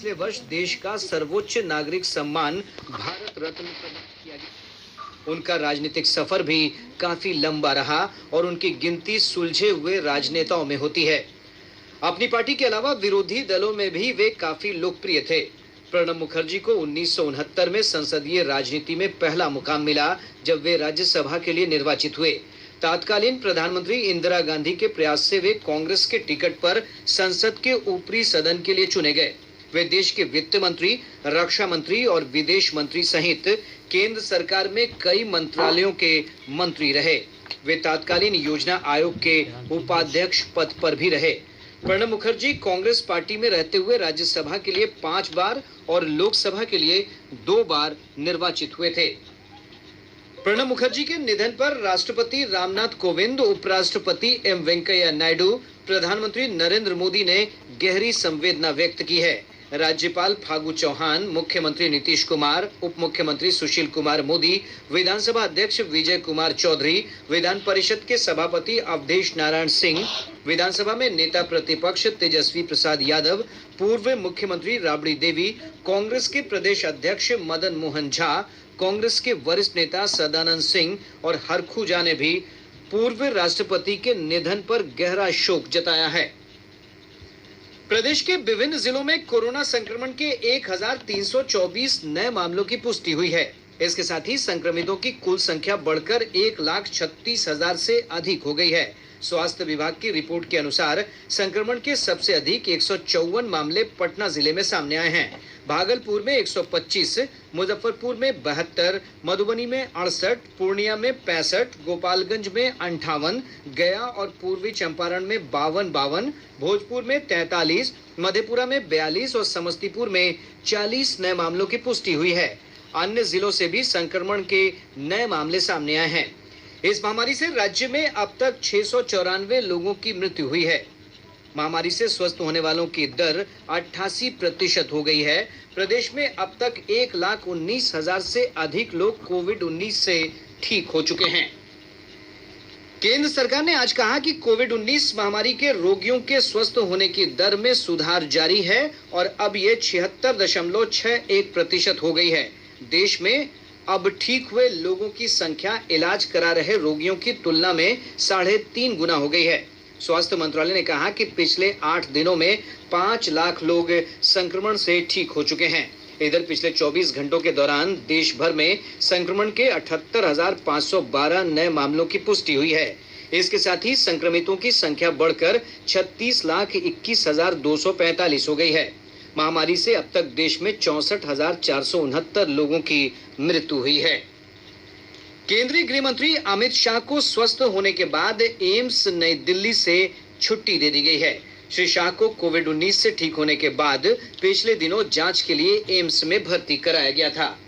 पिछले वर्ष देश का सर्वोच्च नागरिक सम्मान भारत रत्न प्रदान किया गया। उनका राजनीतिक सफर भी काफी लंबा रहा और उनकी गिनती सुलझे हुए राजनेताओं में होती है। अपनी पार्टी के अलावा विरोधी दलों में भी वे काफी लोकप्रिय थे। प्रणब मुखर्जी को 1969 में संसदीय राजनीति में पहला मुकाम मिला जब वे राज्यसभा के लिए निर्वाचित हुए। तत्कालीन प्रधानमंत्री इंदिरा गांधी के प्रयास से वे कांग्रेस के टिकट पर संसद के ऊपरी सदन के लिए चुने गए। वे देश के वित्त मंत्री, रक्षा मंत्री और विदेश मंत्री सहित केंद्र सरकार में कई मंत्रालयों के मंत्री रहे। वे तत्कालीन योजना आयोग के उपाध्यक्ष पद पर भी रहे। प्रणब मुखर्जी कांग्रेस पार्टी में रहते हुए राज्यसभा के लिए 5 बार और लोकसभा के लिए 2 बार निर्वाचित हुए थे। प्रणब मुखर्जी के निधन पर राष्ट्रपति रामनाथ कोविंद, उपराष्ट्रपति एम वेंकैया नायडू, प्रधानमंत्री नरेंद्र मोदी ने गहरी संवेदना व्यक्त की है। राज्यपाल फागू चौहान, मुख्यमंत्री नीतीश कुमार, उप मुख्यमंत्री सुशील कुमार मोदी, विधानसभा अध्यक्ष विजय कुमार चौधरी, विधान परिषद के सभापति अवधेश नारायण सिंह, विधानसभा में नेता प्रतिपक्ष तेजस्वी प्रसाद यादव, पूर्व मुख्यमंत्री राबड़ी देवी, कांग्रेस के प्रदेश अध्यक्ष मदन मोहन झा, कांग्रेस के वरिष्ठ नेता सदानंद सिंह और हरखुजा ने भी पूर्व राष्ट्रपति के निधन पर गहरा शोक जताया है। प्रदेश के विभिन्न जिलों में कोरोना संक्रमण के 1324 नए मामलों की पुष्टि हुई है। इसके साथ ही संक्रमितों की कुल संख्या बढ़कर 1,36,000 से अधिक हो गई है। स्वास्थ्य विभाग की रिपोर्ट के अनुसार संक्रमण के सबसे अधिक 154 मामले पटना जिले में सामने आए हैं। भागलपुर में 125, मुजफ्फरपुर में 72, मधुबनी में 68, पूर्णिया में 65, गोपालगंज में 58, गया और पूर्वी चंपारण में 52, भोजपुर में 43, मधेपुरा में 42 और समस्तीपुर में 40 नए मामलों की पुष्टि हुई है। अन्य जिलों से भी संक्रमण के नए मामले सामने आए हैं। इस महामारी से राज्य में अब तक 694 लोगों की मृत्यु हुई है। महामारी से स्वस्थ होने वालों की दर 88% हो गई है। प्रदेश में अब तक 1,19,000 से अधिक लोग कोविड-19 से ठीक हो चुके हैं। केंद्र सरकार ने आज कहा कि कोविड-19 महामारी के रोगियों के स्वस्थ होने की दर में सुधार जारी है और अब ये 76.61% हो गई है। देश में अब ठीक हुए लोगों की संख्या इलाज करा रहे रोगियों की तुलना में 3.5 गुना हो गई है। स्वास्थ्य मंत्रालय ने कहा कि पिछले 8 दिनों में 5 लाख लोग संक्रमण से ठीक हो चुके हैं। इधर पिछले 24 घंटों के दौरान देश भर में संक्रमण के 78,512 नए मामलों की पुष्टि हुई है। इसके साथ ही संक्रमितों की संख्या बढ़कर 36,21,245 हो गई है। महामारी से अब तक देश में 64,469 लोगों की मृत्यु हुई है। केंद्रीय गृह मंत्री अमित शाह को स्वस्थ होने के बाद एम्स नई दिल्ली से छुट्टी दे दी गई है। श्री शाह को कोविड-19 से ठीक होने के बाद पिछले दिनों जांच के लिए एम्स में भर्ती कराया गया था।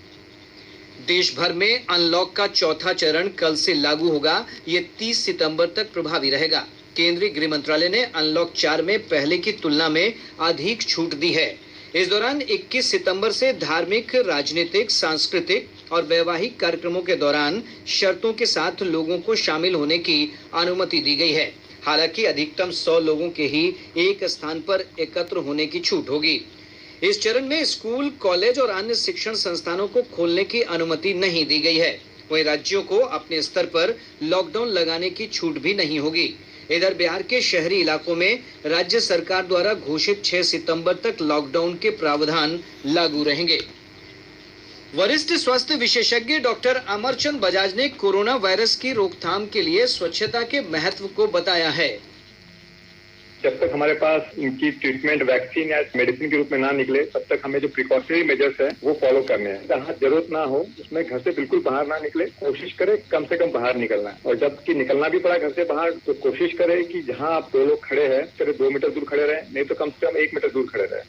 देश भर में अनलॉक का चौथा चरण कल से लागू होगा। ये 30 सितंबर तक प्रभावी रहेगा। केंद्रीय गृह मंत्रालय ने अनलॉक 4 में पहले की तुलना में अधिक छूट दी है। इस दौरान 21 सितंबर से धार्मिक, राजनीतिक, सांस्कृतिक और वैवाहिक कार्यक्रमों के दौरान शर्तों के साथ लोगों को शामिल होने की अनुमति दी गई है। हालांकि अधिकतम 100 लोगों के ही एक स्थान पर एकत्र होने की छूट होगी। इस चरण में स्कूल, कॉलेज और अन्य शिक्षण संस्थानों को खोलने की अनुमति नहीं दी गई है। वहीं राज्यों को अपने स्तर पर लॉकडाउन लगाने की छूट भी नहीं होगी। इधर बिहार के शहरी इलाकों में राज्य सरकार द्वारा घोषित 6 सितंबर तक लॉकडाउन के प्रावधान लागू रहेंगे। वरिष्ठ स्वास्थ्य विशेषज्ञ डॉक्टर अमरचंद बजाज ने कोरोना वायरस की रोकथाम के लिए स्वच्छता के महत्व को बताया है। जब तक हमारे पास इनकी ट्रीटमेंट वैक्सीन या मेडिसिन के रूप में ना निकले, तब तक हमें जो प्रिकॉशनरी मेजर्स है वो फॉलो करने हैं। जहाँ जरूरत ना हो उसमें घर से बिल्कुल बाहर ना निकले, कोशिश करें कम से कम बाहर निकलना है। और जबकि निकलना भी पड़ा घर से बाहर तो कोशिश करें कि जहाँ आप 2 लोग खड़े हैं करीब 2 मीटर दूर खड़े रहें, नहीं तो कम से कम 1 मीटर दूर खड़े रहें।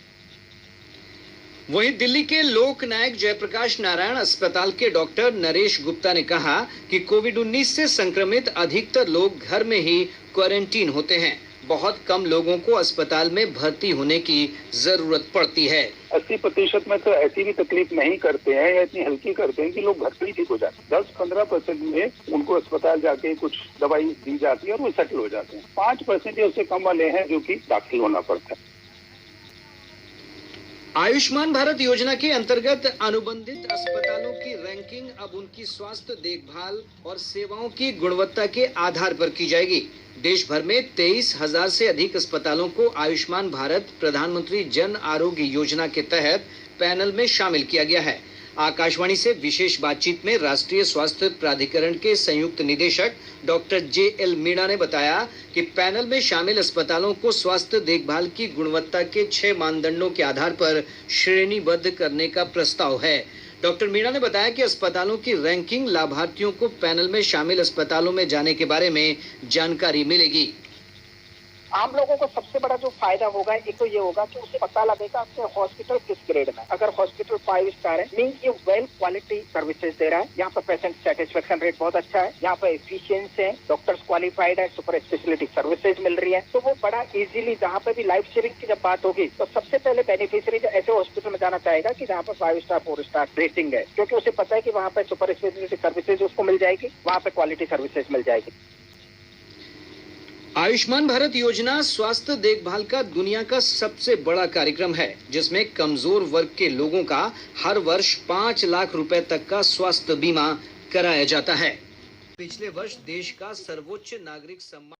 वहीं दिल्ली के लोक नायक जयप्रकाश नारायण अस्पताल के डॉक्टर नरेश गुप्ता ने कहा कि कोविड-19 से संक्रमित अधिकतर लोग घर में ही क्वारंटीन होते हैं। बहुत कम लोगों को अस्पताल में भर्ती होने की जरूरत पड़ती है। 80% में तो ऐसी भी तकलीफ नहीं करते हैं या इतनी हल्की करते हैं कि लोग घर पे ही ठीक हो जाते हैं। 10-15% में उनको अस्पताल जाके कुछ दवाई दी जाती है और वो सेटल हो जाते हैं। 5% या उससे कम वाले हैं जो कि दाखिल होना पड़ता है। आयुष्मान भारत योजना के अंतर्गत अनुबंधित अस्पतालों की रैंकिंग अब उनकी स्वास्थ्य देखभाल और सेवाओं की गुणवत्ता के आधार पर की जाएगी। देश भर में 23,000 से अधिक अस्पतालों को आयुष्मान भारत प्रधानमंत्री जन आरोग्य योजना के तहत पैनल में शामिल किया गया है। आकाशवाणी से विशेष बातचीत में राष्ट्रीय स्वास्थ्य प्राधिकरण के संयुक्त निदेशक डॉक्टर JL मीणा ने बताया कि पैनल में शामिल अस्पतालों को स्वास्थ्य देखभाल की गुणवत्ता के 6 मानदंडों के आधार पर श्रेणीबद्ध करने का प्रस्ताव है। डॉक्टर मीणा ने बताया कि अस्पतालों की रैंकिंग लाभार्थियों को पैनल में शामिल अस्पतालों में जाने के बारे में जानकारी मिलेगी। आम लोगों को सबसे बड़ा जो फायदा होगा, एक तो ये होगा कि उसे पता लगेगा कि हॉस्पिटल किस ग्रेड में। अगर हॉस्पिटल 5 स्टार है, मीन्स ये वेल क्वालिटी सर्विसेज दे रहा है। यहाँ पर पेशेंट सेटिस्फेक्शन रेट बहुत अच्छा है, यहाँ पर एफिशिएंसी है, डॉक्टर्स क्वालिफाइड है, सुपर स्पेशलिटी सर्विसेज मिल रही है। तो वो बड़ा इजीली, जहाँ पे भी लाइफ शेयरिंग की जब बात होगी तो सबसे पहले बेनिफिशियरी ऐसे हॉस्पिटल में जाना चाहेगा कि जहाँ पर 5 स्टार 4 स्टार रेटिंग है, क्योंकि उसे पता है कि वहाँ पे सुपर स्पेशलिटी सर्विसेज उसको मिल जाएगी, वहाँ पे क्वालिटी सर्विसेज मिल जाएगी। आयुष्मान भारत योजना स्वास्थ्य देखभाल का दुनिया का सबसे बड़ा कार्यक्रम है, जिसमें कमजोर वर्ग के लोगों का हर वर्ष 5 लाख रुपए तक का स्वास्थ्य बीमा कराया जाता है। पिछले वर्ष देश का सर्वोच्च नागरिक सम्मान